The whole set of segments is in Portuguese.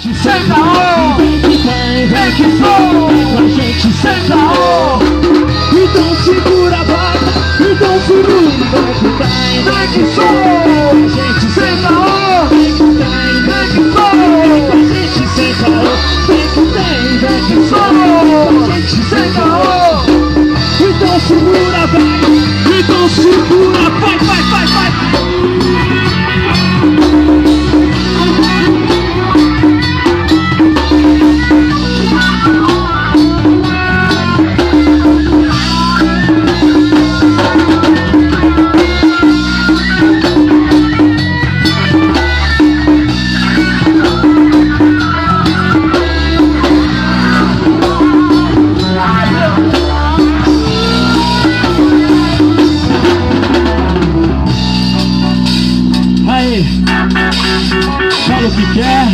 gente sem caô. Vem que tem, vem que sou. Vem com a gente sem caô. Então segura, vai. Então segura. Vem que tem, vem que sou. A gente sem caô. Vem que tem, vem que sou. Vem com a gente sem caô. Vem que tem, vem que sou. A gente sem caô. Então segura, vai. Então segura, vai, vai, vai, vai. Fala o que quer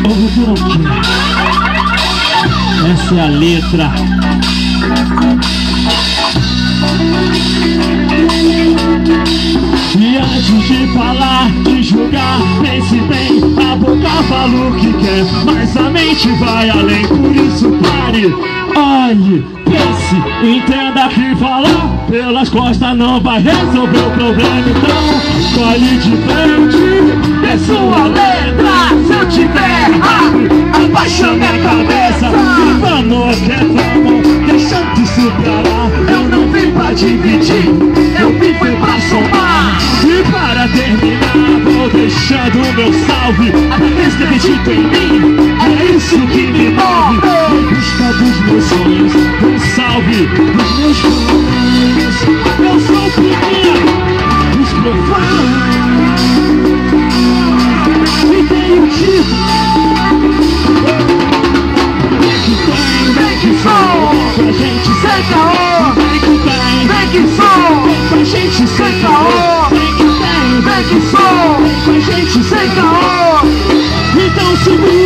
ou o que não quer. Essa é a letra. E antes de falar, de julgar, pense bem. A boca fala o que quer, mas a mente vai além. Por isso pare, olhe, pense, entenda que falar pelas costas não vai resolver o problema. Então, olhe de frente, é sua letra. Se eu tiver errado, abaixa minha cabeça. Vivando que é fama, deixando isso pra lá. Eu não vim pra dividir, eu vim foi pra somar. E para terminar, vou deixando o meu salve. A presença acredita em mim, é isso que me move. Em busca dos meus sonhos, um salve dos meus sonhos. Eu sou o primeiro dos profanos. E tenho título. Vem que tem, vem que sou. Com a gente sem caô. Vem que tem, vem que sou. Com a gente sem caô. Vem que tem, vem que sou. Com a gente sem caô. Então segura.